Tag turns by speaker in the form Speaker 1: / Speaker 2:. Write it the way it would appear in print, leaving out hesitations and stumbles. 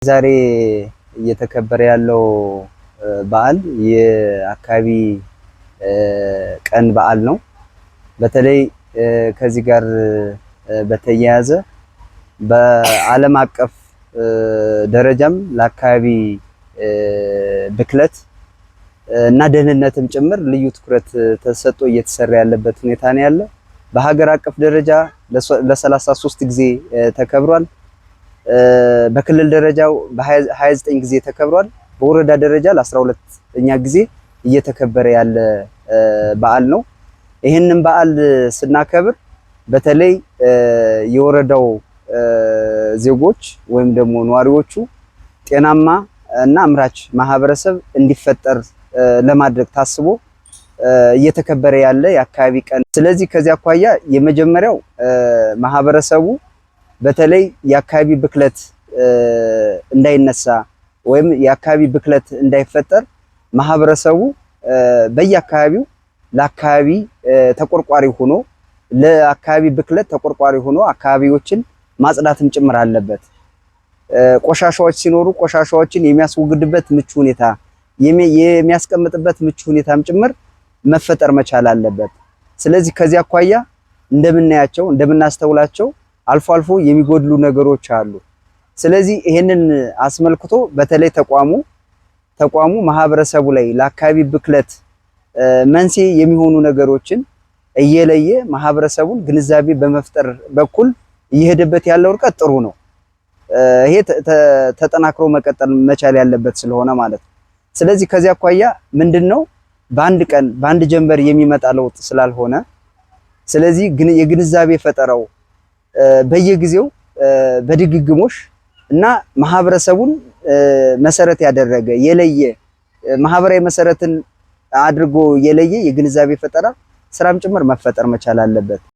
Speaker 1: ዛሬ እየተከበረ ያለው በዓል የአካባቢ ቀን በዓል ነው። በተለይ ከዚህ ጋር በተያያዘ በዓለም አቀፍ ደረጃም ለአካባቢ ብክለት እና ደህንነትም ጭምር ልዩ ትኩረት ተሰጥቶ እየተሰራ ያለበት ሁኔታ ነው ያለው። በሀገር አቀፍ ደረጃ ለ33 ጊዜ ተከብሯል። በክልል ደረጃው በ29 ጊዜ ተከብሯል። በወረዳ ደረጃ ለ12ኛ ጊዜ እየተከበረ ያለ በዓል ነው። ይህንን በዓል ስናከብር በተለይ የወረዳው ዜጎች ወይም ደግሞ ነዋሪዎቹ ጤናማ እና አምራች ማህበረሰብ እንዲፈጠር ለማድረግ ታስቦ እየተከበረ ያለ የአካባቢ ቀን። ስለዚህ ከዚህ አኳያ የመጀመሪያው ማህበረሰቡ በተለይ የአካባቢ ብክለት እንዳይነሳ ወይም የአካባቢ ብክለት እንዳይፈጠር ማህበረሰቡ በየአካባቢው ለአካባቢ ተቆርቋሪ ሆኖ ለአካባቢ ብክለት ተቆርቋሪ ሆኖ አካባቢዎችን ማጽዳትም ጭምር አለበት። ቆሻሻዎች ሲኖሩ ቆሻሻዎችን የሚያስወግድበት ምቹ ሁኔታ የሚያስቀምጥበት ምቹ ሁኔታም ጭምር መፈጠር መቻል አለበት። ስለዚህ ከዚህ አኳያ እንደምናያቸው እንደምናስተውላቸው አልፎ አልፎ የሚጎድሉ ነገሮች አሉ። ስለዚህ ይሄንን አስመልክቶ በተለይ ተቋሙ ማህበረሰቡ ላይ ለአካባቢ ብክለት መንስኤ የሚሆኑ ነገሮችን እየለየ ማህበረሰቡን ግንዛቤ በመፍጠር በኩል እየሄደበት ያለው ርቀት ጥሩ ነው። ይሄ ተጠናክሮ መቀጠል መቻል ያለበት ስለሆነ ማለት ነው። ስለዚህ ከዚህ አኳያ ምንድነው በአንድ ቀን በአንድ ጀንበር የሚመጣ ለውጥ ስላልሆነ ስለዚህ የግንዛቤ ፈጠራው በየጊዜው በድግግሞሽ እና ማህበረሰቡን መሰረት ያደረገ የለየ ማህበራዊ መሰረትን አድርጎ የለየ የግንዛቤ ፈጠራ ስራም ጭምር መፈጠር መቻል አለበት።